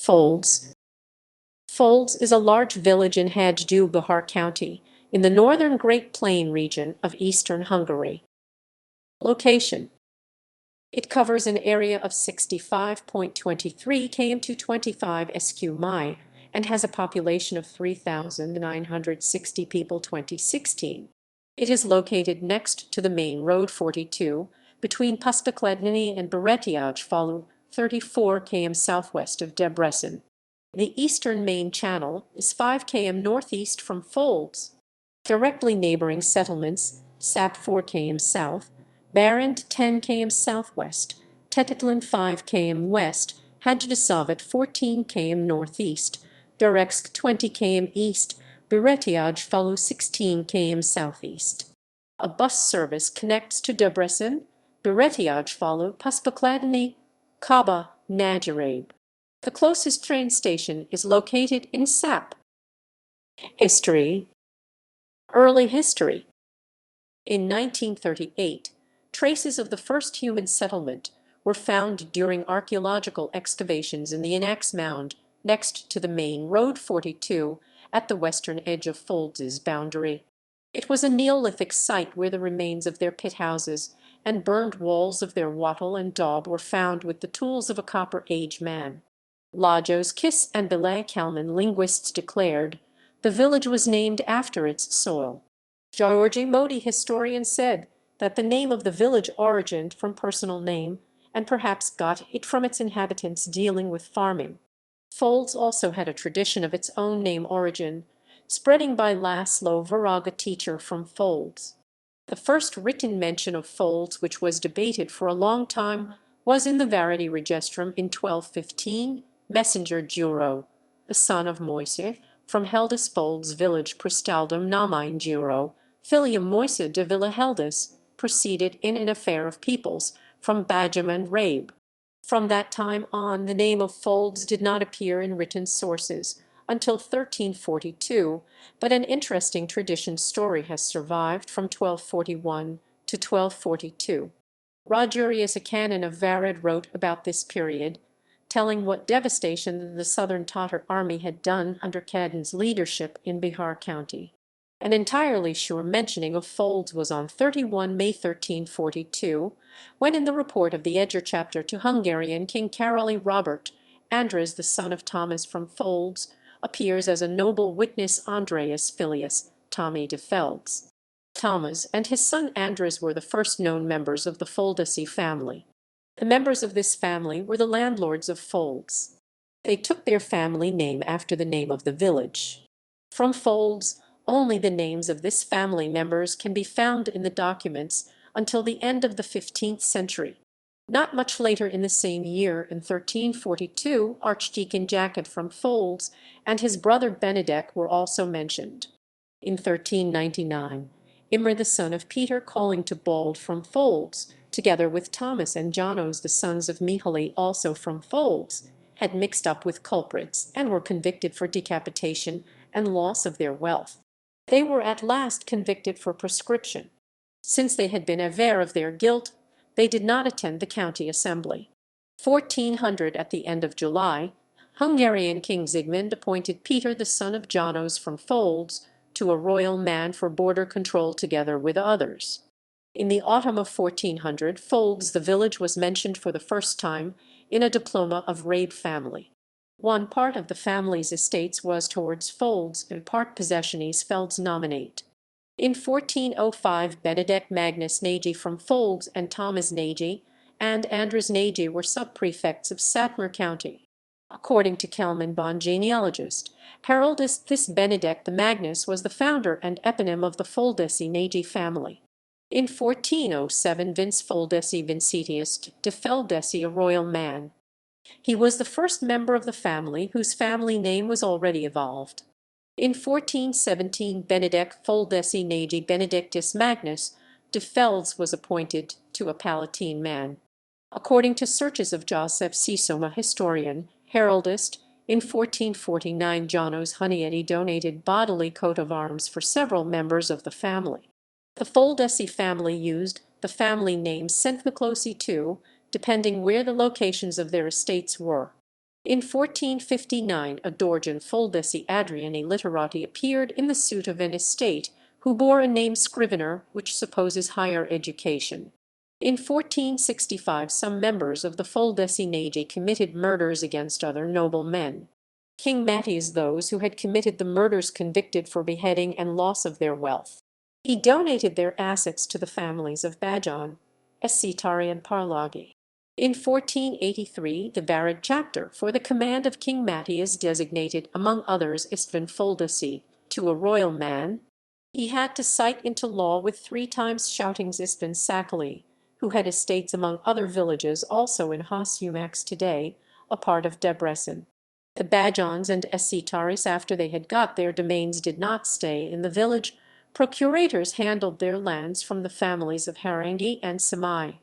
Földes. Földes is a large village in Hajdú-Bihar County, in the northern Great Plain region of eastern Hungary. Location. It covers an area of 65.23 km to 25 sq mi and has a population of 3,960 people 2016. It is located next to the main road 42 between Puspakledny and WikipediaReader, 34 km southwest of Debrecen. The eastern main channel is 5 km northeast from Földes. Directly neighboring settlements, Sap 4 km south, Barend 10 km southwest, Tetetlan 5 km west, Hajdú-Bihar 14 km northeast, Durex 20 km east, WikipediaReader 16 km southeast. A bus service connects to Debrecen, WikipediaReader Puspakledny, Kaba, Nagyarab. The closest train station is located in Sap. History. Early history. In 1938, traces of the first human settlement were found during archaeological excavations in the Inax Mound next to the main Road 42 at the western edge of Földes' boundary. It was a Neolithic site where the remains of their pit houses and burned walls of their wattle and daub were found with the tools of a Copper Age man. Lajos Kiss and Belay Kalman linguists declared the village was named after its soil. Georgi Modi historian said that the name of the village origined from personal name and perhaps got it from its inhabitants dealing with farming. Földes also had a tradition of its own name origin, spreading by Laszlo Varaga, teacher from Földes. The first written mention of Földes, which was debated for a long time, was in the Varity Registrum in 1215. Messenger Juro, the son of Moise, from Heldes Földes village Prestaldum Namain Juro, Filium Moise de Villa Heldes, proceeded in an affair of peoples from Bajam and Rabe. From that time on, the name of Földes did not appear in written sources until 1342, but an interesting tradition story has survived from 1241 to 1242. Rogerius, a canon of Varad, wrote about this period, telling what devastation the southern Tatar army had done under Kadin's leadership in Bihar County. An entirely sure mentioning of Földes was on 31 May 1342, when in the report of the Edger chapter to Hungarian King Károly Robert, Andres the son of Thomas from Földes, appears as a noble witness Andreas Filius, Tommy de Földes. Thomas and his son Andres were the first known members of the Földes family. The members of this family were the landlords of Földes. They took their family name after the name of the village. From Földes, only the names of this family members can be found in the documents until the end of the 15th century. Not much later in the same year, in 1342, Archdeacon Jacob from Földes and his brother Benedek were also mentioned. In 1399, Imre the son of Peter calling to Bald from Földes, together with Thomas and Janos the sons of Mihaly also from Földes, had mixed up with culprits and were convicted for decapitation and loss of their wealth. They were at last convicted for proscription. Since they had been aware of their guilt, they did not attend the county assembly. 1400, at the end of July, Hungarian King Zsigmond appointed Peter the son of Janos from Földes to a royal man for border control together with others. In the autumn of 1400, Földes, the village, was mentioned for the first time in a diploma of Rabe family. One part of the family's estates was towards Földes and part possessionis Földes nominate. In 1405, Benedek Magnus Nagy from Földes and Thomas Nagy and Andres Nagy were sub-prefects of Satmar County. According to Kelman Bond genealogist, Haroldus, this Benedek the Magnus was the founder and eponym of the Földes Nagy family. In 1407, Vince Földes Vincitius de Földes, a royal man. He was the first member of the family whose family name was already evolved. In 1417, Benedek Földes Nagy Benedictus Magnus de Földes was appointed to a Palatine man. According to searches of Joseph Sisoma, historian, heraldist, in 1449 Janos Hunyadi donated bodily coat of arms for several members of the family. The Földes family used the family name Szentmiklósi too, depending where the locations of their estates were. In 1459 a Dorjan Földes Adriani literati appeared in the suit of an estate who bore a name scrivener which supposes higher education. In 1465 some members of the Földes nage committed murders against other noble men. King Matthias those who had committed the murders convicted for beheading and loss of their wealth. He donated their assets to the families of Bajon, Esitari and Parlagi. In 1483 the Barad chapter for the command of King Matthias designated among others Istvan Földes to a royal man. He had to cite into law with 3 times shoutings Istvan Sakali, who had estates among other villages also in Hasumax today, a part of Debrecen. The Bajons and Esitaris, after they had got their domains, did not stay in the village. Procurators handled their lands from the families of Harangi and Samai.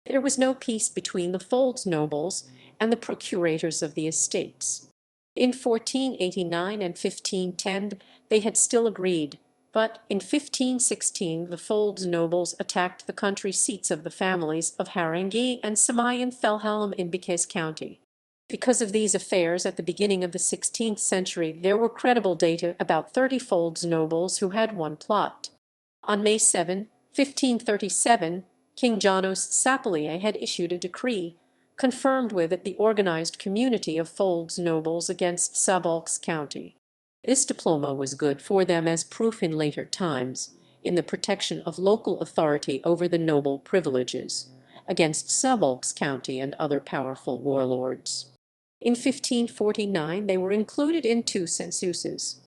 There was no peace between the Földes nobles and the procurators of the estates. In 1489 and 1510 they had still agreed, but in 1516 the Földes nobles attacked the country seats of the families of Harangi and Samai in Felhelm in Bihar County. Because of these affairs at the beginning of the 16th century there were credible data about 30 Földes nobles who had one plot. On May 7, 1537, King Janos Sapalier had issued a decree, confirmed with it the organized community of Földes nobles against Szabolcs County. This diploma was good for them as proof in later times, in the protection of local authority over the noble privileges, against Szabolcs County and other powerful warlords. In 1549 they were included in 2 censuses.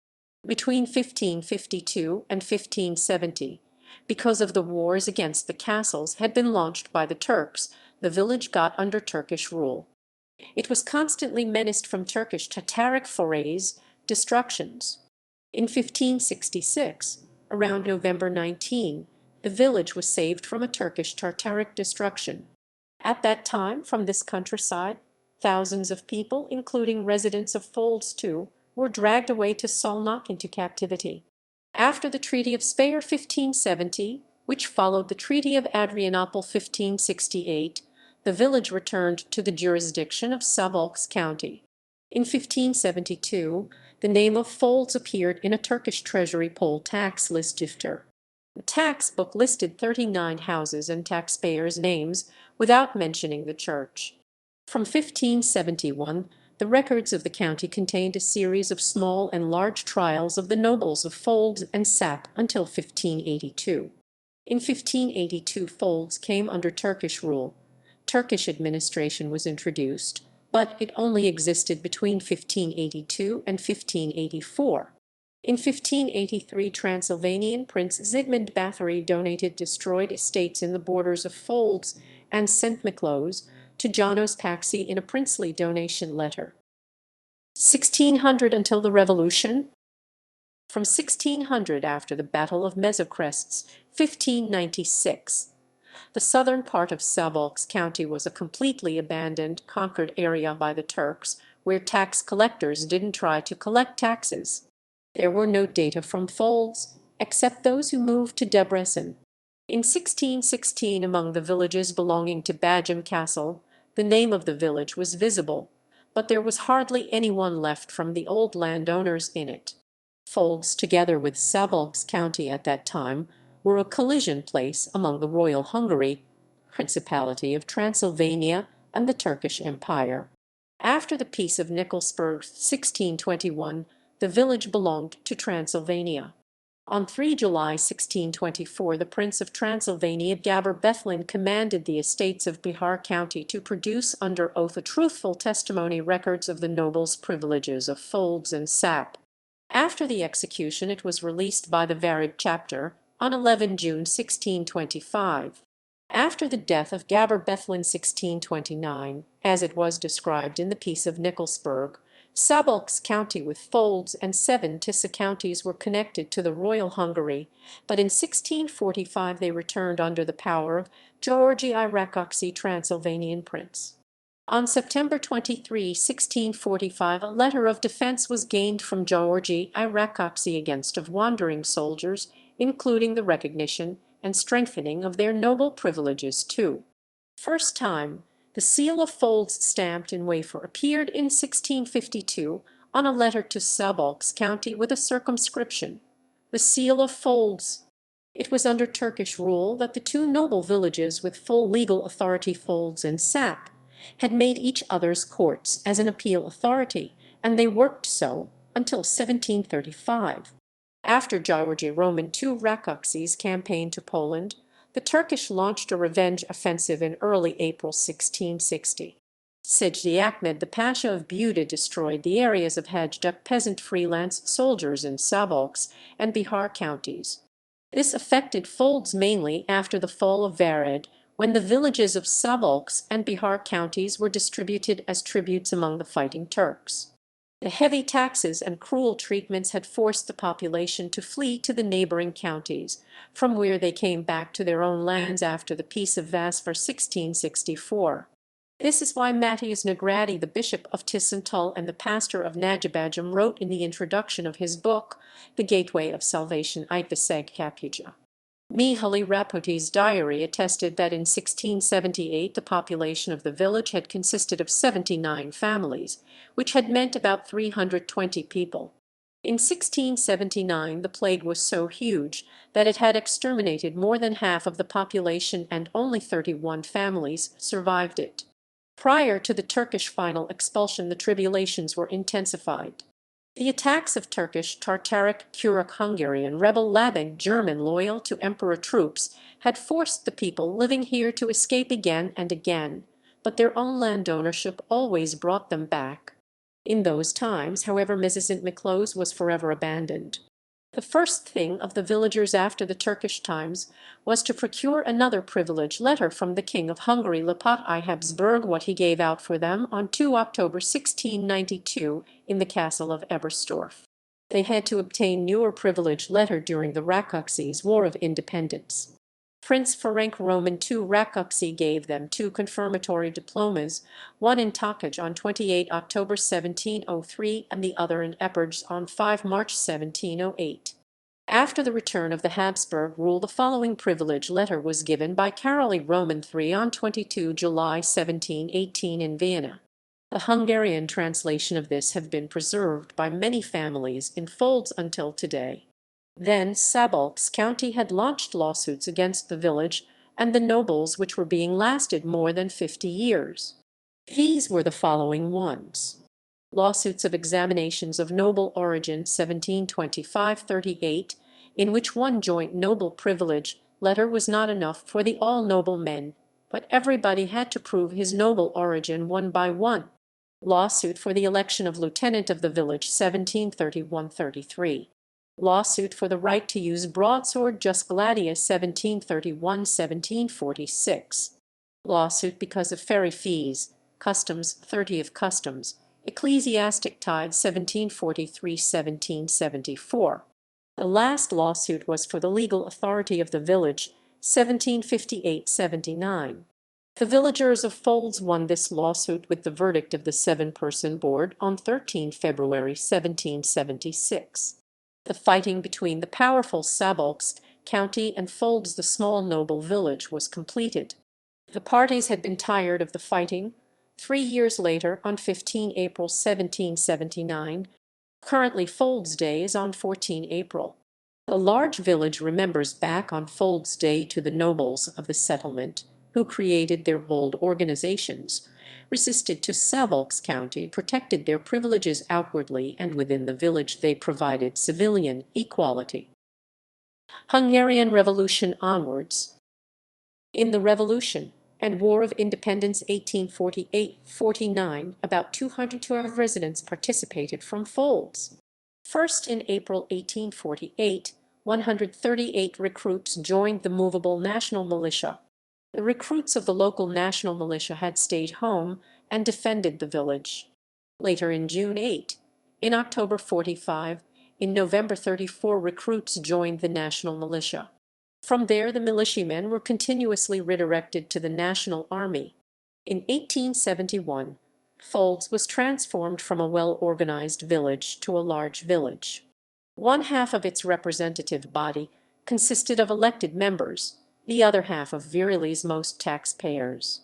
Between 1552 and 1570, because of the wars against the castles had been launched by the Turks, the village got under Turkish rule. It was constantly menaced from Turkish Tataric forays, destructions. In 1566, around November 19, the village was saved from a Turkish Tartaric destruction. At that time, from this countryside, thousands of people, including residents of Földes too, were dragged away to Szolnok into captivity. After the Treaty of Speyer 1570, which followed the Treaty of Adrianople 1568, the village returned to the jurisdiction of Szabolcs County. In 1572, the name of Földes appeared in a Turkish treasury poll tax listifter. The tax book listed 39 houses and taxpayers' names without mentioning the church. From 1571, the records of the county contained a series of small and large trials of the nobles of Földes and Sap until 1582. In 1582 Földes came under Turkish rule. Turkish administration was introduced, but it only existed between 1582 and 1584. In 1583 Transylvanian Prince Zygmunt Bathory donated destroyed estates in the borders of Földes and St. Miklós to Janos Paksi in a princely donation letter. 1600 until the Revolution. From 1600 after the Battle of Mezocrests, 1596. The southern part of Szabolcs County was a completely abandoned, conquered area by the Turks, where tax collectors didn't try to collect taxes. There were no data from Földes, except those who moved to Debrecen. In 1616, among the villages belonging to Bajon Castle, the name of the village was visible, but there was hardly anyone left from the old landowners in it. Földes, together with Szabolcs County at that time, were a collision place among the Royal Hungary, Principality of Transylvania, and the Turkish Empire. After the Peace of Nikolsburg 1621, the village belonged to Transylvania. On 3 July 1624 the Prince of Transylvania Gabor Bethlin commanded the estates of Bihar County to produce under oath a truthful testimony records of the nobles' privileges of Földes and Sap. After the execution it was released by the Varad chapter on 11 June 1625. After the death of Gabor Bethlin 1629, as it was described in the Peace of Nikolsburg, Szabolcs County with Földes and 7 Tisa counties were connected to the Royal Hungary, but in 1645 they returned under the power of Georgi I Rakoczy Transylvanian Prince. On September 23, 1645, a letter of defense was gained from Georgi I Rakoczy against of wandering soldiers, including the recognition and strengthening of their noble privileges too. First time The seal of Földes stamped in wafer appeared in 1652 on a letter to Szabolcs County with a circumscription, "The seal of Földes." It was under Turkish rule that the two noble villages with full legal authority, Földes and Sap, had made each other's courts as an appeal authority, and they worked so until 1735. After Georgy Roman II Rákóczi's campaign to Poland, the Turkish launched a revenge offensive in early April 1660. Sejdi Ahmed the Pasha of Buda destroyed the areas of Hajdú peasant freelance soldiers in Szabolcs and Bihar counties. This affected Földes mainly after the fall of Vared, when the villages of Szabolcs and Bihar counties were distributed as tributes among the fighting Turks. The heavy taxes and cruel treatments had forced the population to flee to the neighbouring counties, from where they came back to their own lands after the Peace of Vasfor 1664. This is why Matthias Negrati, the bishop of Tisentul and the pastor of Najibajum, wrote in the introduction of his book, The Gateway of Salvation, Itviseg Kapuja. Mihaly Rapoti's diary attested that in 1678 the population of the village had consisted of 79 families, which had meant about 320 people. In 1679 the plague was so huge that it had exterminated more than half of the population and only 31 families survived it. Prior to the Turkish final expulsion, the tribulations were intensified. The attacks of Turkish, Tartaric, Turok, Hungarian, rebel Labing, German loyal to emperor troops had forced the people living here to escape again and again, but their own land ownership always brought them back. In those times, however, St. Miklós was forever abandoned. The first thing of the villagers after the Turkish times was to procure another privilege letter from the King of Hungary, Lipot I Habsburg, what he gave out for them on 2 October 1692 in the castle of Eberstorf. They had to obtain newer privilege letter during the Rákóczi's War of Independence. Prince Ferenc Roman II Rákóczi gave them 2 confirmatory diplomas, one in Tokaj on 28 October 1703 and the other in Eperjes on 5 March 1708. After the return of the Habsburg rule, the following privilege letter was given by Károly Roman III on 22 July 1718 in Vienna. The Hungarian translation of this have been preserved by many families in Földes until today. Then Szabolcs County had launched lawsuits against the village and the nobles which were being lasted more than 50 years. These were the following ones. Lawsuits of examinations of noble origin 1725-38, in which one joint noble privilege letter was not enough for the all noble men, but everybody had to prove his noble origin one by one. Lawsuit for the election of lieutenant of the village 1731-33. Lawsuit for the right to use broadsword jus gladius 1731-1746. Lawsuit because of ferry fees, customs 30 of customs, ecclesiastic tithe 1743-1774. The last lawsuit was for the legal authority of the village 1758-79. The villagers of Földes won this lawsuit with the verdict of the 7-person board on 13 February 1776. The fighting between the powerful Szabolcs County and Földes, the small noble village, was completed. The parties had been tired of the fighting. 3 years later, on 15 April 1779, currently Földes Day is on 14 April. The large village remembers back on Földes Day to the nobles of the settlement, who created their bold organizations, resisted to Szabolcs County, protected their privileges outwardly, and within the village they provided civilian equality. Hungarian Revolution onwards. In the Revolution and War of Independence 1848-49, about 212 residents participated from Földes. First, in April 1848, 138 recruits joined the movable national militia. The recruits of the local national militia had stayed home and defended the village. Later, in June 8, in October 45, in November 34 recruits joined the national militia. From there the militiamen were continuously redirected to the National Army. In 1871, Földes was transformed from a well-organized village to a large village. One half of its representative body consisted of elected members, the other half of Virily's most taxpayers.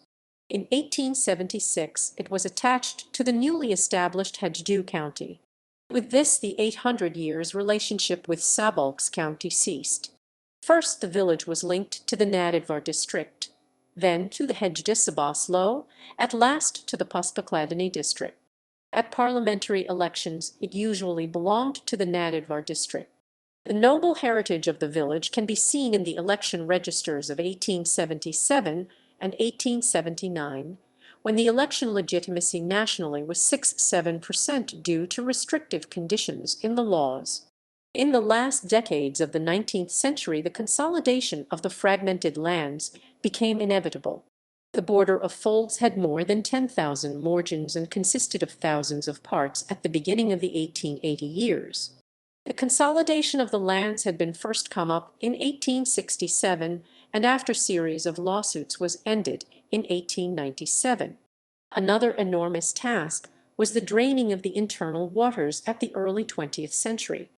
In 1876, it was attached to the newly established Hajdú County. With this, the 800 years relationship with Szabolcs County ceased. First, the village was linked to the Nagyvar district, then to the Hajdú-Bihar, at last to the Pusztakladany district. At parliamentary elections, it usually belonged to the Nagyvar district. The noble heritage of the village can be seen in the election registers of 1877 and 1879, when the election legitimacy nationally was 6–7% due to restrictive conditions in the laws. In the last decades of the 19th century, the consolidation of the fragmented lands became inevitable. The border of Földes had more than 10,000 morgens and consisted of thousands of parts at the beginning of the 1880 years. The consolidation of the lands had been first come up in 1867, and after series of lawsuits was ended in 1897. Another enormous task was the draining of the internal waters at the early 20th century.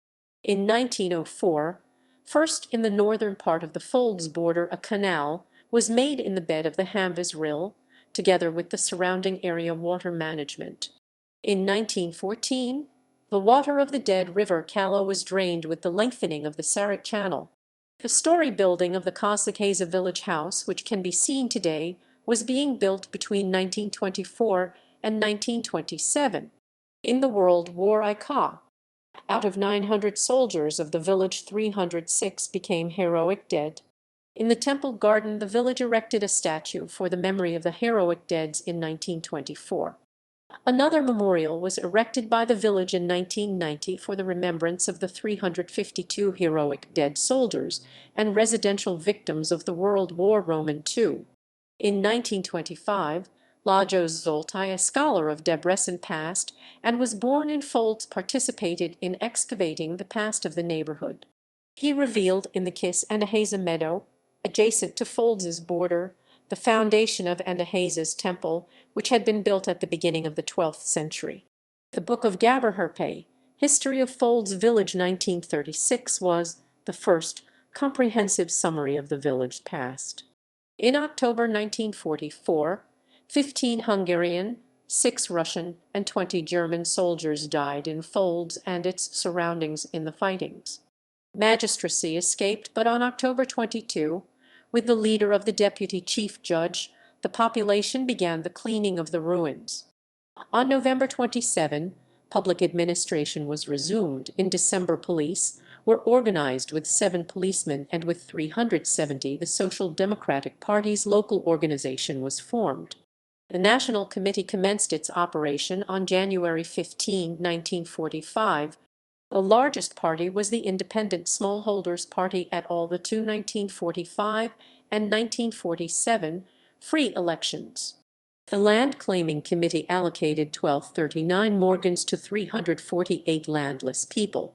In 1904, first in the northern part of the Földes border, a canal was made in the bed of the Hambas Rill, together with the surrounding area water management. In 1914, the water of the dead river Kallo was drained with the lengthening of the Sarit Channel. The story building of the Kosakeza village house, which can be seen today, was being built between 1924 and 1927. In the World War I. Out of 900 soldiers of the village, 306 became heroic dead. In the temple garden, the village erected a statue for the memory of the heroic deads in 1924. Another memorial was erected by the village in 1990 for the remembrance of the 352 heroic dead soldiers and residential victims of the World War II. In 1925, Lajos Zoltai, a scholar of Debrecen, passed and was born in Földes, participated in excavating the past of the neighborhood. He revealed in the Kis Anaheza meadow, adjacent to Földes' border, the foundation of Anaheza's temple, which had been built at the beginning of the 12th century. The Book of Gaberherpe, History of Földes Village 1936, was the first comprehensive summary of the village past. In October 1944, 15 Hungarian, 6 Russian, and 20 German soldiers died in Földes and its surroundings in the fightings. Magistracy escaped, but on October 22, with the leader of the deputy chief judge, the population began the cleaning of the ruins. On November 27, public administration was resumed. In December, police were organized with 7 policemen, and with 370 the Social Democratic Party's local organization was formed. The National Committee commenced its operation on January 15, 1945. The largest party was the Independent Smallholders Party at all the 1945 and 1947 free elections. The Land Claiming Committee allocated 1239 morgens to 348 landless people.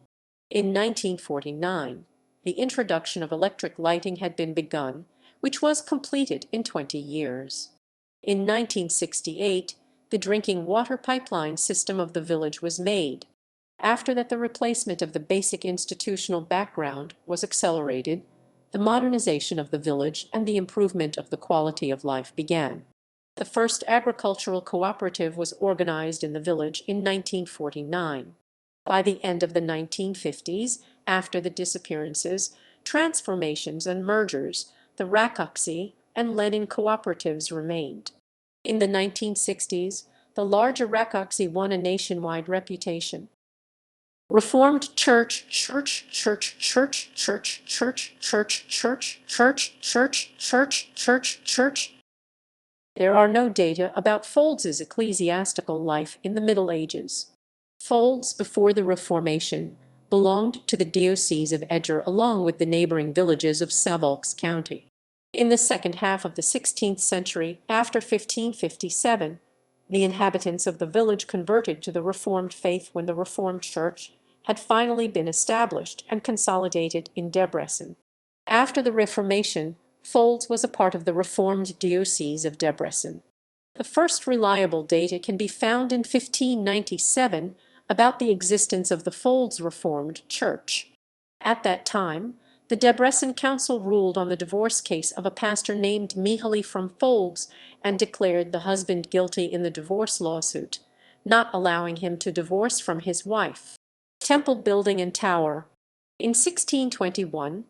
In 1949, the introduction of electric lighting had been begun, which was completed in 20 years. In 1968, the drinking water pipeline system of the village was made. After that, the replacement of the basic institutional background was accelerated, the modernization of the village and the improvement of the quality of life began. The first agricultural cooperative was organized in the village in 1949. By the end of the 1950s, after the disappearances, transformations, and mergers, the Rakoczy and Lenin cooperatives remained. In the 1960s, the larger Rakoczy won a nationwide reputation. Reformed Church. There are no data about Földes' ecclesiastical life in the Middle Ages. Földes, before the Reformation, belonged to the Diocese of Eger along with the neighboring villages of Szabolcs County. In the second half of the 16th century, after 1557, the inhabitants of the village converted to the Reformed faith when the Reformed Church had finally been established and consolidated in Debrecen. After the Reformation, Földes was a part of the Reformed Diocese of Debrecen. The first reliable data can be found in 1597 about the existence of the Földes Reformed Church. At that time, The Debrecen Council ruled on the divorce case of a pastor named Mihaly from Földes and declared the husband guilty in the divorce lawsuit, not allowing him to divorce from his wife. Temple building and tower. In 1621,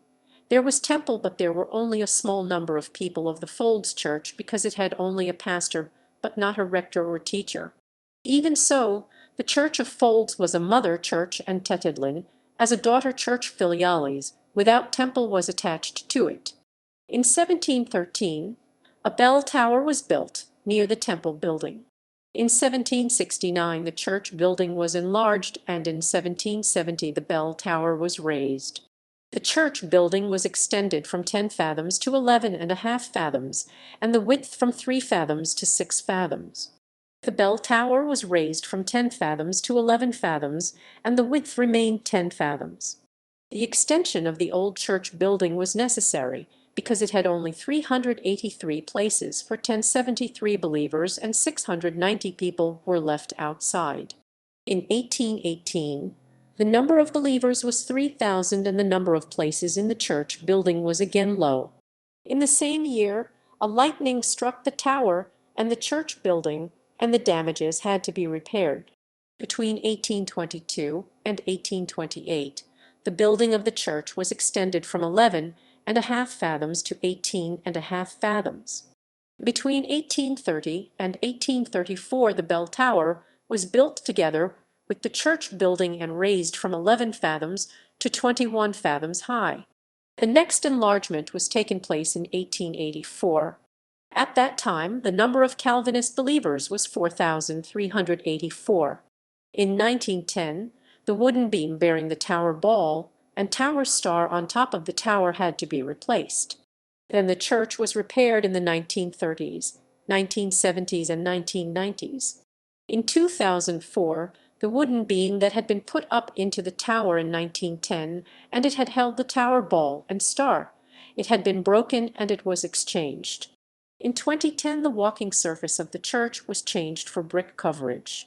there was temple, but there were only a small number of people of the Földes church because it had only a pastor, but not a rector or teacher. Even so, the church of Földes was a mother church and Tetedlin, as a daughter church filiales, without temple was attached to it. In 1713, a bell tower was built near the temple building. In 1769, the church building was enlarged, and in 1770 the bell tower was raised. The church building was extended from 10 fathoms to 11.5 fathoms, and the width from 3 fathoms to 6 fathoms. The bell tower was raised from 10 fathoms to 11 fathoms, and the width remained 10 fathoms. The extension of the old church building was necessary because it had only 383 places for 1073 believers, and 690 people were left outside. In 1818, the number of believers was 3,000 and the number of places in the church building was again low. In the same year, a lightning struck the tower and the church building, and the damages had to be repaired. Between 1822 and 1828, the building of the church was extended from 11.5 fathoms to 18.5 fathoms. Between 1830 and 1834, the bell tower was built together with the church building and raised from 11 fathoms to 21 fathoms high. The next enlargement was taken place in 1884. At that time, the number of Calvinist believers was 4,384. In 1910, the wooden beam bearing the tower ball and tower star on top of the tower had to be replaced. Then the church was repaired in the 1930s, 1970s, and 1990s. In 2004, the wooden beam that had been put up into the tower in 1910, and it had held the tower ball and star. It had been broken and it was exchanged. In 2010, the walking surface of the church was changed for brick coverage.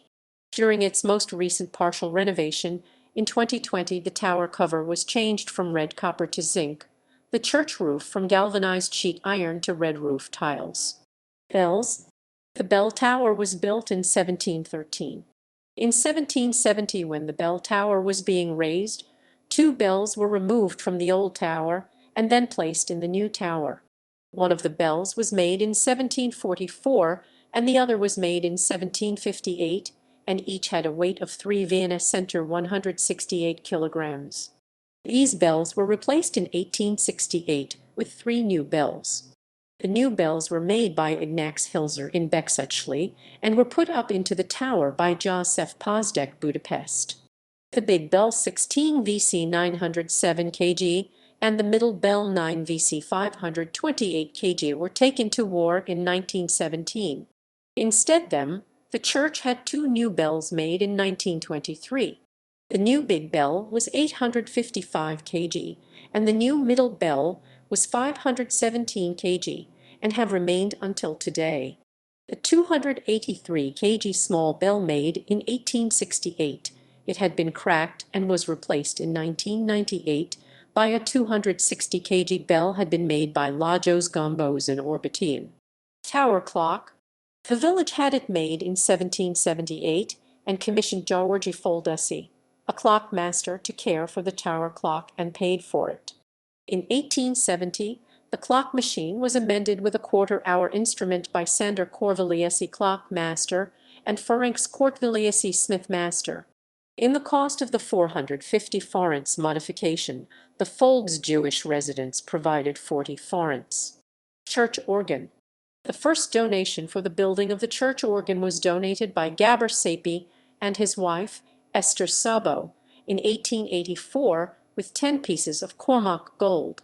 During its most recent partial renovation, in 2020, the tower cover was changed from red copper to zinc, the church roof from galvanized sheet iron to red roof tiles. Bells. The bell tower was built in 1713. In 1770, when the bell tower was being raised, 2 bells were removed from the old tower and then placed in the new tower. One of the bells was made in 1744 and the other was made in 1758, and each had a weight of 3 Vienna center 168 kilograms. These bells were replaced in 1868 with 3 new bells. The new bells were made by Ignaz Hilzer in Becsechley and were put up into the tower by József Pozdek, Budapest. The big bell 16 VC 907 kg and the middle bell 9 VC 528 kg were taken to war in 1917. Instead the church had 2 new bells made in 1923. The new big bell was 855 kg, and the new middle bell was 517 kg, and have remained until today. The 283 kg small bell made in 1868, it had been cracked and was replaced in 1998 by a 260 kg bell had been made by Lajos Gombos in Orbitian. Tower clock. The village had it made in 1778 and commissioned Georgi Földes, a clock master, to care for the tower clock and paid for it. In 1870, the clock machine was amended with a quarter-hour instrument by Sander Korviliesi, clock master, and Ferenc Kortviliesi, smith master. In the cost of the 450 forints modification, the Földes Jewish residents provided 40 forints. Church organ. The first donation for the building of the church organ was donated by Gabor Szépi and his wife, Esther Szabo, in 1884 with 10 pieces of Cormac gold.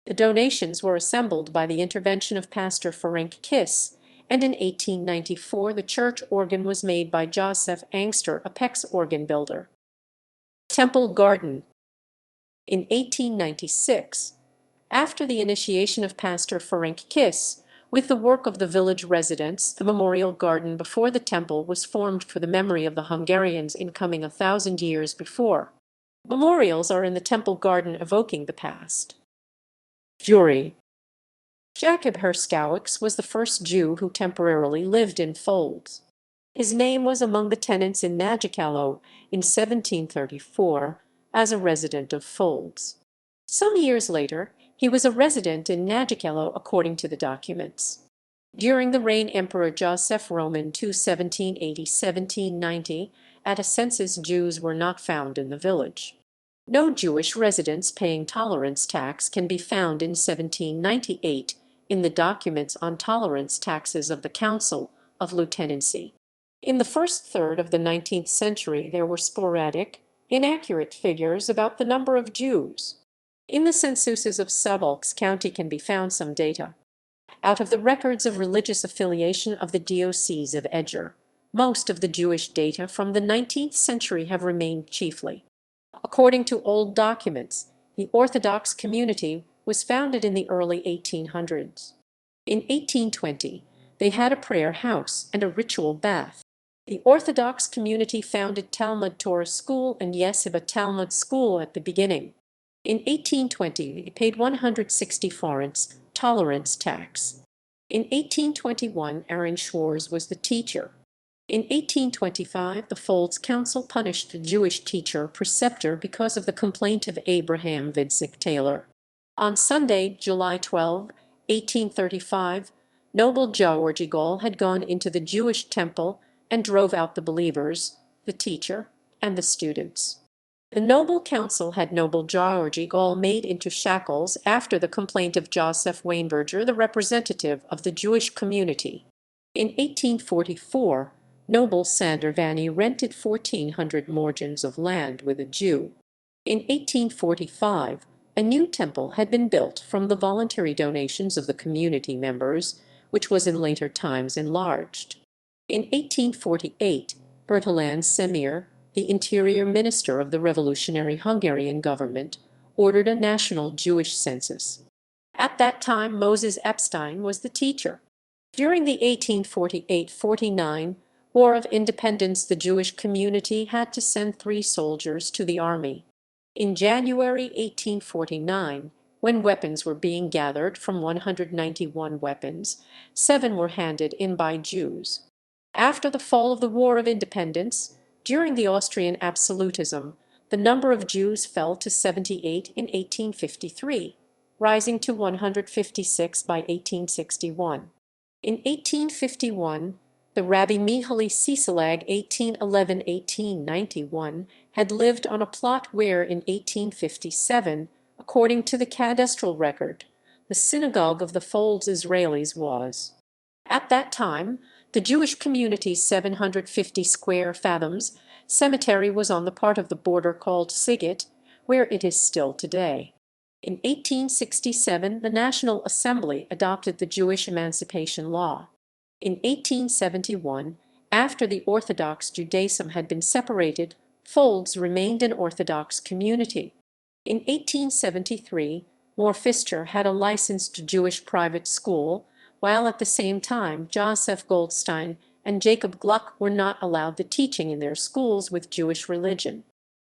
The donations were assembled by the intervention of Pastor Ferenc Kiss, and in 1894 the church organ was made by Joseph Angster, a Pécs organ builder. Temple garden. In 1896, after the initiation of Pastor Ferenc Kiss, with the work of the village residents, the memorial garden before the temple was formed for the memory of the Hungarians incoming 1,000 years before. Memorials are in the temple garden evoking the past. Jewry. Jacob Herskowicz was the first Jew who temporarily lived in Földes. His name was among the tenants in Nagykaló in 1734 as a resident of Földes. Some years later, he was a resident in Nagykaló according to the documents. During the reign Emperor Joseph Roman II 1780–1790, at a census Jews were not found in the village. No Jewish residents paying tolerance tax can be found in 1798 in the documents on tolerance taxes of the Council of Lieutenancy. In the first third of the 19th century there were sporadic, inaccurate figures about the number of Jews. In the censuses of Földes County can be found some data. Out of the records of religious affiliation of the Diocese of Eger, most of the Jewish data from the 19th century have remained chiefly. According to old documents, the Orthodox community was founded in the early 1800s. In 1820, they had a prayer house and a ritual bath. The Orthodox community founded Talmud Torah School and Yeshiva Talmud School at the beginning. In 1820, they paid 160 forints tolerance tax. In 1821, Aaron Schwarz was the teacher. In 1825, the Földes Council punished the Jewish teacher preceptor because of the complaint of Abraham Vincent Taylor. On Sunday, July 12, 1835, Noble Georgi Gol had gone into the Jewish temple and drove out the believers, the teacher, and the students. The noble council had Noble Georgi Gol made into shackles after the complaint of Joseph Weinberger, the representative of the Jewish community. In 1844, Noble Sander Vanny rented 1,400 morgens of land with a Jew. In 1845, a new temple had been built from the voluntary donations of the community members, which was in later times enlarged. In 1848, Bertalan Semir, the interior minister of the revolutionary Hungarian government, ordered a national Jewish census. At that time, Moses Epstein was the teacher. During the 1848–49 War of Independence, the Jewish community had to send 3 soldiers to the army. In January 1849, when weapons were being gathered from 191 weapons, 7 were handed in by Jews. After the fall of the War of Independence, during the Austrian absolutism, the number of Jews fell to 78 in 1853, rising to 156 by 1861. In 1851, the Rabbi Mihaly Csikszentmihalyi (1811–1891) had lived on a plot where in 1857, according to the cadastral record, the synagogue of the Földes Israelis was. At that time, the Jewish community's 750 square fathoms cemetery was on the part of the border called Sighet, where it is still today. In 1867, the National Assembly adopted the Jewish Emancipation Law. In 1871, after the Orthodox Judaism had been separated, Földes remained an Orthodox community. In 1873, Morfister had a licensed Jewish private school, while at the same time Joseph Goldstein and Jacob Gluck were not allowed the teaching in their schools with Jewish religion.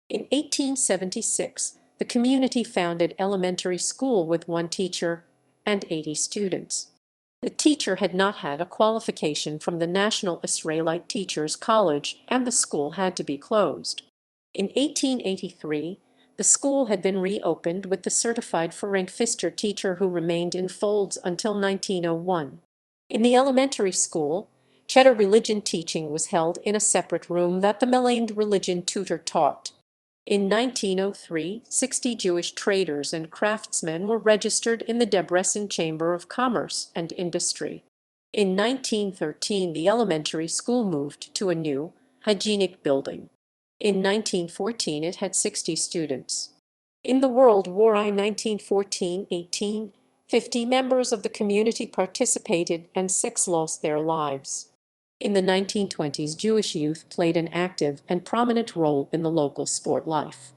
In 1876, the community founded elementary school with 1 teacher and 80 students. The teacher had not had a qualification from the National Israelite Teachers College, and the school had to be closed. In 1883, the school had been reopened with the certified Ferenc Pfister teacher who remained in Földes until 1901. In the elementary school, Cheddar religion teaching was held in a separate room that the Maligned religion tutor taught. In 1903, 60 Jewish traders and craftsmen were registered in the Debrecen Chamber of Commerce and Industry. In 1913, the elementary school moved to a new, hygienic building. In 1914, it had 60 students. In the World War I 1914–18, 50 members of the community participated and 6 lost their lives. In the 1920s, Jewish youth played an active and prominent role in the local sport life.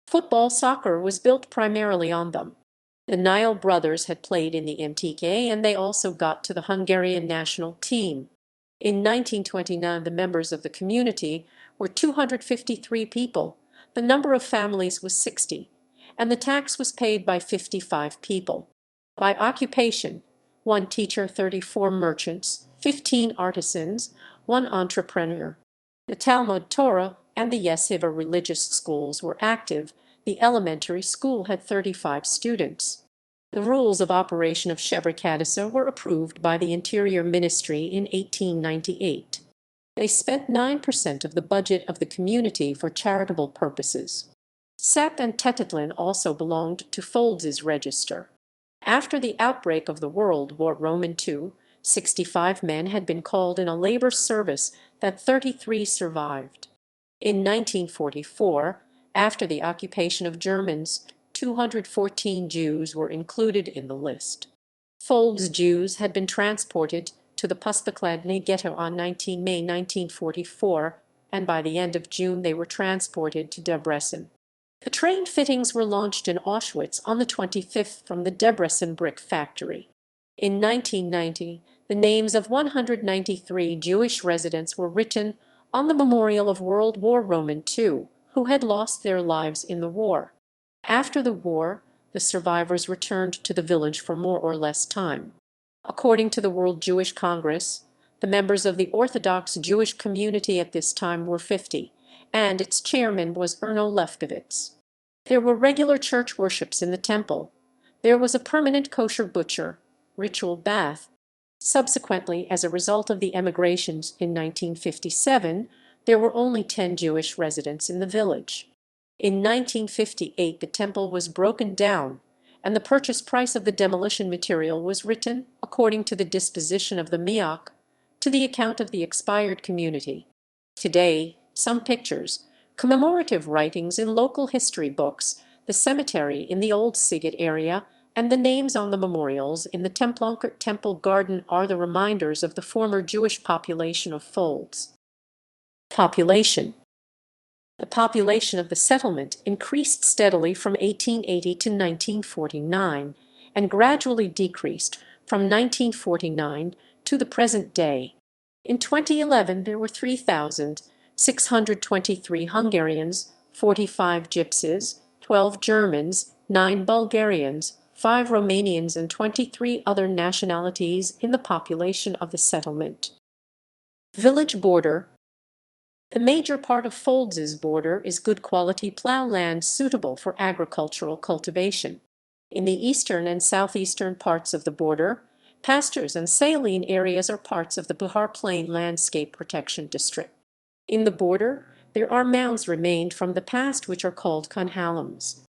Football soccer was built primarily on them. The Nile brothers had played in the MTK, and they also got to the Hungarian national team. In 1929, the members of the community were 253 people, the number of families was 60, and the tax was paid by 55 people. By occupation, 1 teacher, 34 merchants, 15 artisans, 1 entrepreneur. The Talmud Torah and the yeshiva religious schools were active. The elementary school had 35 students. The rules of operation of Shebra Kadisa were approved by the Interior Ministry in 1898. They spent 9% of the budget of the community for charitable purposes. Seth and Tetatlin also belonged to Földes register. After the outbreak of the World War II, 65 men had been called in a labor service that 33 survived. In 1944, after the occupation of Germans, 214 Jews were included in the list. Földes Jews had been transported to the Puspakladny ghetto on 19 May 1944, and by the end of June they were transported to Debrecen. The train fittings were launched in Auschwitz on the 25th from the Debrecen brick factory. In 1990, the names of 193 Jewish residents were written on the memorial of World War II, who had lost their lives in the war. After the war, the survivors returned to the village for more or less time. According to the World Jewish Congress, the members of the Orthodox Jewish community at this time were 50, and its chairman was Erno Lefkowitz. There were regular church worships in the temple. There was a permanent kosher butcher, ritual bath. Subsequently, as a result of the emigrations in 1957, there were only 10 Jewish residents in the village. In 1958, the temple was broken down, and the purchase price of the demolition material was written, according to the disposition of the miak, to the account of the expired community. Today, some pictures, commemorative writings in local history books, the cemetery in the Old Sighet area, and the names on the memorials in the Tempelonker Temple Garden are the reminders of the former Jewish population of Földes. Population. The population of the settlement increased steadily from 1880 to 1949 and gradually decreased from 1949 to the present day. In 2011, there were 3,623 Hungarians, 45 Gypsies, 12 Germans, 9 Bulgarians, 5 Romanians, and 23 other nationalities in the population of the settlement. Village border. The major part of Földes' border is good quality plough land suitable for agricultural cultivation. In the eastern and southeastern parts of the border, pastures and saline areas are parts of the Bihar Plain Landscape Protection District. In the border, there are mounds remained from the past which are called Könhalams.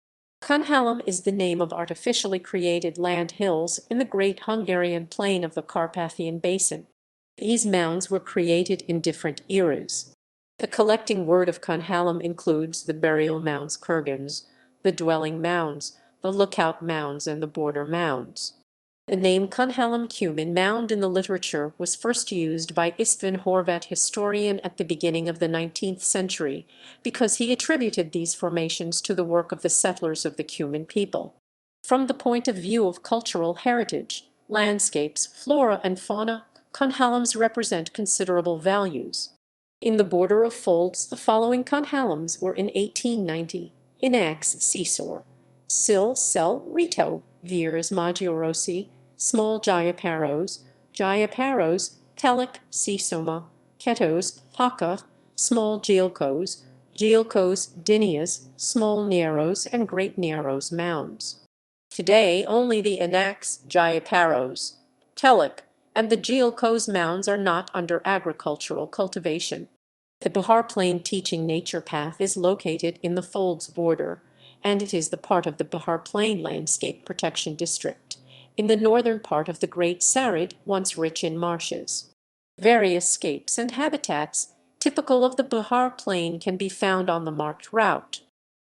Könhalam is the name of artificially created land hills in the Great Hungarian Plain of the Carpathian Basin. These mounds were created in different eras. The collecting word of Könhalam includes the burial mounds kurgans, the dwelling mounds, the lookout mounds, and the border mounds. The name Könhalam Cumin mound in the literature was first used by István Horváth, historian at the beginning of the 19th century, because he attributed these formations to the work of the settlers of the Cumin people. From the point of view of cultural heritage, landscapes, flora, and fauna, Könhalams represent considerable values. In the border of Földes, the following Könhalams were in 1890: Inax, Sisor, Sil, Sel, Rito, Viers, Magyarossi, Small Jayaparos, Telik, Sisoma, Ketos, Haka, Small Gielkos, Dinias, Small Neros, and Great Neros mounds. Today, only the Inax, Jayaparos, Telik, and the Gielkos mounds are not under agricultural cultivation. The Bihar Plain Teaching Nature Path is located in the Földes border, and it is the part of the Bihar Plain Landscape Protection District, in the northern part of the Great Sarid, once rich in marshes. Various scapes and habitats typical of the Bihar Plain can be found on the marked route.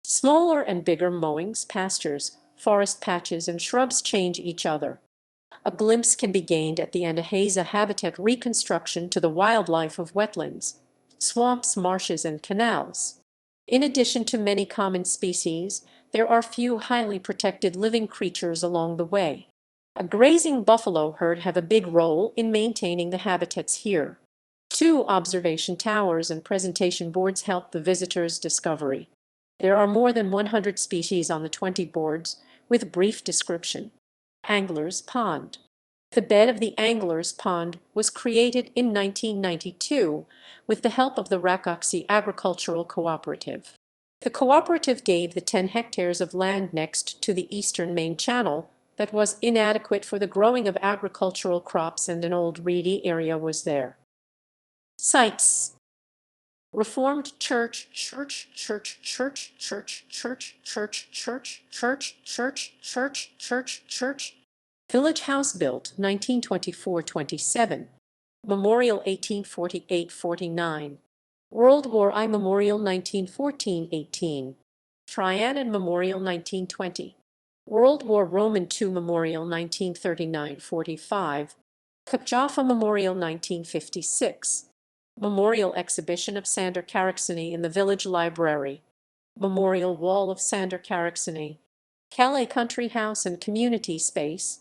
Smaller and bigger mowings, pastures, forest patches, and shrubs change each other. A glimpse can be gained at the Anaheza habitat reconstruction to the wildlife of wetlands, swamps, marshes, and canals. In addition to many common species, there are few highly protected living creatures along the way. A grazing buffalo herd have a big role in maintaining the habitats here. 2 observation towers and presentation boards help the visitor's discovery. There are more than 100 species on the 20 boards, with brief description. Angler's Pond. The bed of the Angler's Pond was created in 1992 with the help of the Rakoczy Agricultural Cooperative. The cooperative gave the 10 hectares of land next to the eastern main channel that was inadequate for the growing of agricultural crops, and an old reedy area was there. Sites: Reformed Church, Village House built 1924-27, Memorial 1848-49, World War I Memorial 1914-18, Trianon Memorial 1920, World War Roman II Memorial 1939-45, Kapjaffa Memorial 1956, Memorial Exhibition of Sander Karakcsony in the Village Library, Memorial Wall of Sander Karakcsony, Calais Country House and Community Space,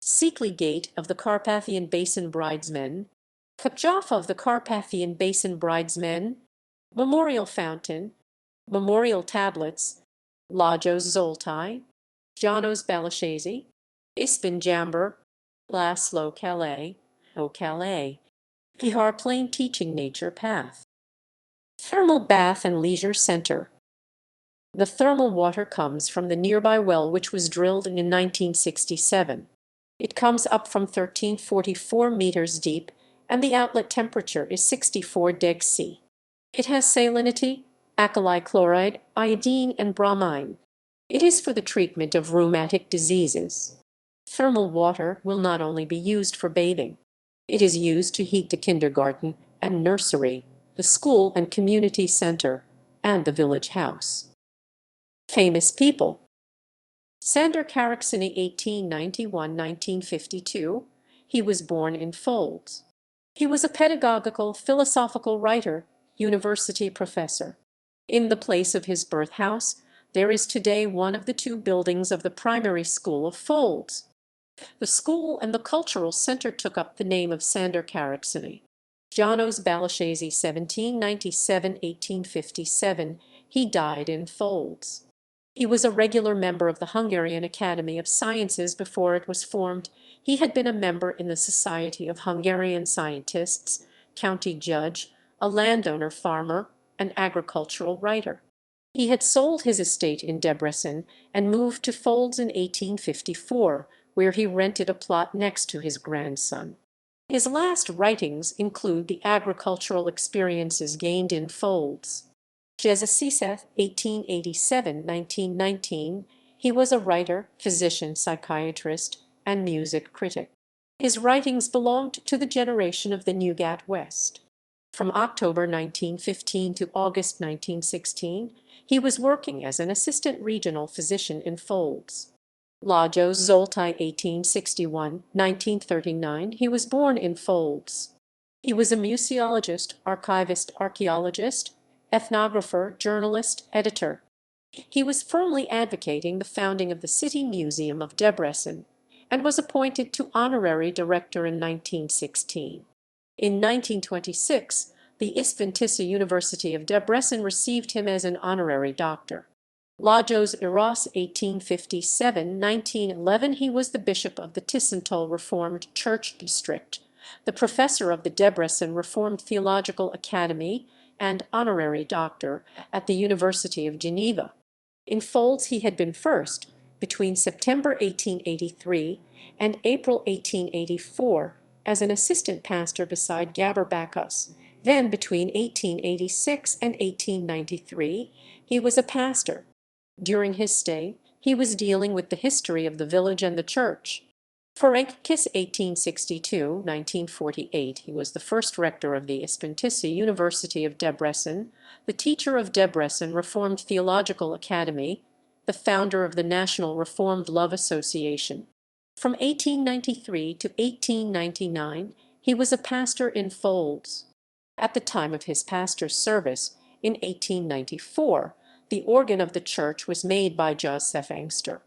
Seekley Gate of the Carpathian Basin Bridesmen, Kapjaffa of the Carpathian Basin Bridesmen, Memorial Fountain, Memorial Tablets, Lajos Zoltai, Janos Balashesi, Ispin Jamber, Laszlo Calais, O Calais, Bihar Plain Teaching Nature Path. Thermal Bath and Leisure Center. The thermal water comes from the nearby well, which was drilled in 1967. It comes up from 1344 meters deep, and the outlet temperature is 64 deg C. It has salinity, alkali chloride, iodine, and bromine. It is for the treatment of rheumatic diseases. Thermal water will not only be used for bathing. It is used to heat the kindergarten and nursery, the school and community center, and the village house. Famous people: Sander Karakcsony, 1891–1952. He was born in Földes. He was a pedagogical, philosophical writer, university professor. In the place of his birth house, there is today one of the two buildings of the primary school of Földes. The school and the cultural center took up the name of Sander Karakcsony. Janos Balashesi, 1797–1857. He died in Földes. He was a regular member of the Hungarian Academy of Sciences before it was formed. He had been a member in the Society of Hungarian Scientists, county judge, a landowner farmer, an agricultural writer. He had sold his estate in Debrecen and moved to Földes in 1854, where he rented a plot next to his grandson. His last writings include the agricultural experiences gained in Földes. Jezasiseth, 1887–1919. He was a writer, physician, psychiatrist, and music critic. His writings belonged to the generation of the Neugat West. From October 1915 to August 1916, he was working as an assistant regional physician in Földes. Lajos Zoltai, 1861–1939. He was born in Földes. He was a museologist, archivist, archaeologist, ethnographer, journalist, editor. He was firmly advocating the founding of the City Museum of Debrecen and was appointed to honorary director in 1916. In 1926, the Istventisa University of Debrecen received him as an honorary doctor. Lajos Eros, 1857–1911. He was the bishop of the Tisantol Reformed Church District, the professor of the Debrecen Reformed Theological Academy, and honorary doctor at the University of Geneva. In Földes he had been first, between September 1883 and April 1884, as an assistant pastor beside Gabor Bacchus. Then between 1886 and 1893 he was a pastor. During his stay, he was dealing with the history of the village and the church. Ferenckis, 1862–1948. He was the first rector of the Istventisa University of Debrecen, the teacher of Debrecen Reformed Theological Academy, the founder of the National Reformed Love Association. From 1893 to 1899, he was a pastor in Földes. At the time of his pastor's service, in 1894, the organ of the church was made by Joseph Angster.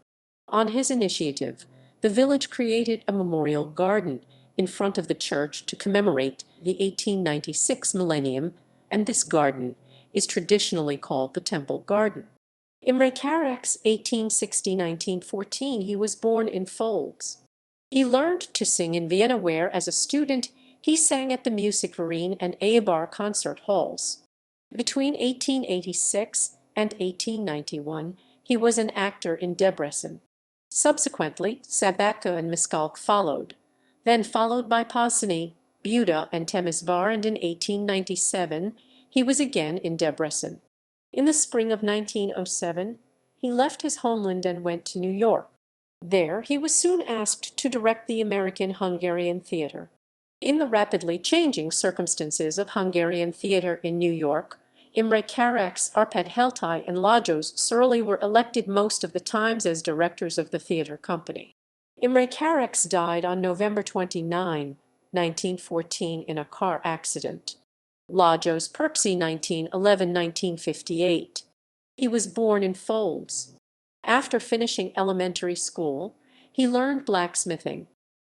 On his initiative, the village created a memorial garden in front of the church to commemorate the 1896 millennium, and this garden is traditionally called the Temple Garden. Imre Carek's 1860–1914. He was born in Földes. He learned to sing in Vienna where, as a student, he sang at the Musikverein and Hajdú-Bihar concert halls. Between 1886 and 1891, he was an actor in Debrecen. Subsequently, Szabadka and Miskolc followed, then followed by Pozsony, Buda, and Temesvar, and in 1897 he was again in Debrecen. In the spring of 1907, he left his homeland and went to New York. There he was soon asked to direct the American Hungarian theater. In the rapidly changing circumstances of Hungarian theater in New York, Imre Carek's Arpad Heltai and Lajos Szurley were elected most of the times as directors of the theater company. Imre Carek's died on November 29, 1914 in a car accident. Lajos Perpsi 1911–1958. He was born in Földes. After finishing elementary school, he learned blacksmithing.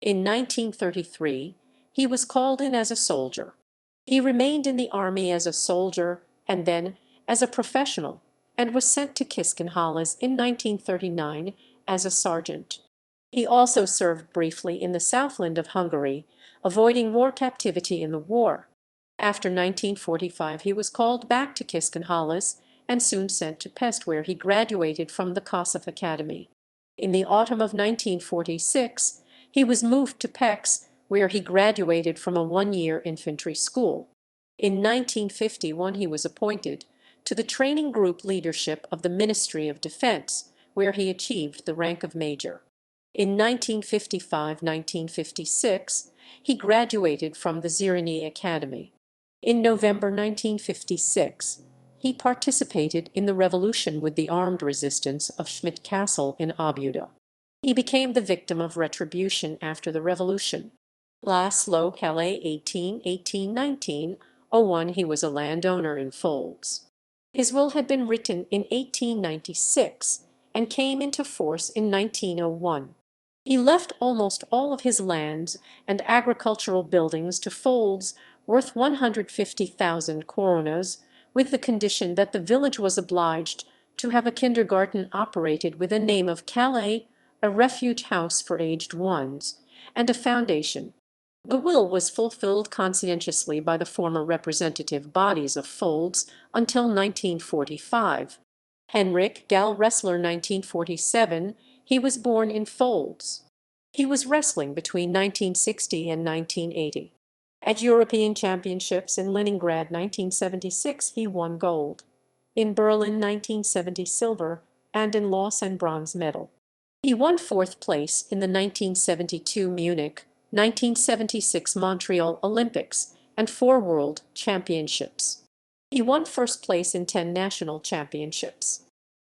In 1933, he was called in as a soldier. He remained in the army as a soldier and then as a professional, and was sent to Kiskunhalas in 1939 as a sergeant. He also served briefly in the Southland of Hungary, avoiding war captivity in the war. After 1945 he was called back to Kiskunhalas and soon sent to Pest, where he graduated from the Kossuth Academy. In the autumn of 1946 he was moved to Pécs, where he graduated from a one-year infantry school. In 1951 he was appointed to the training group leadership of the Ministry of Defense, where he achieved the rank of major. In 1955–1956 he graduated from the Zirani Academy. In November 1956 he participated in the revolution with the armed resistance of Schmidt Castle in Abuda. He became the victim of retribution after the revolution. Laszlo Kelly 1818–1901. He was a landowner in Földes. His will had been written in 1896 and came into force in 1901. He left almost all of his lands and agricultural buildings to Földes, worth 150,000 coronas, with the condition that the village was obliged to have a kindergarten operated with a name of Calais, a refuge house for aged ones, and a foundation. The will was fulfilled conscientiously by the former representative bodies of Földes until 1945. Henrik Gal Wrestler 1947. He was born in Földes. He was wrestling between 1960 and 1980. At European Championships in Leningrad 1976 he won gold. In Berlin 1970 silver, and in Los Angeles bronze medal. He won fourth place in the 1972 Munich, 1976 Montreal Olympics, and 4 World Championships. He won first place in 10 national championships.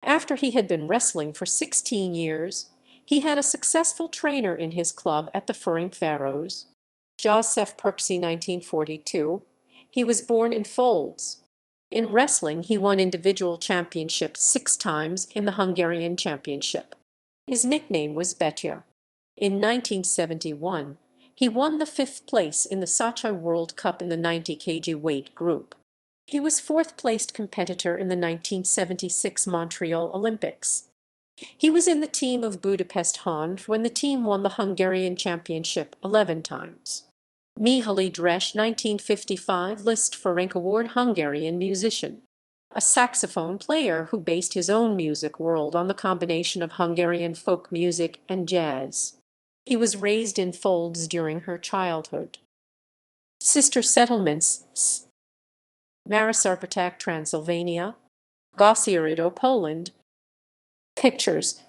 After he had been wrestling for 16 years, he had a successful trainer in his club at the Ferenc Faroes. Joseph Perpsi 1942. He was born in Földes. In wrestling he won individual championships 6 times in the Hungarian Championship. His nickname was Betya. In 1971, he won the 5th place in the Sochi World Cup in the 90 kg weight group. He was 4th-placed competitor in the 1976 Montreal Olympics. He was in the team of Budapest Hond when the team won the Hungarian Championship 11 times. Mihaly Dresch 1955 List Ferenc Award Hungarian musician. A saxophone player who based his own music world on the combination of Hungarian folk music and jazz. He was raised in Földes during her childhood. Sister settlements: Marasarpatak, Transylvania, Gossierido, Poland. Pictures.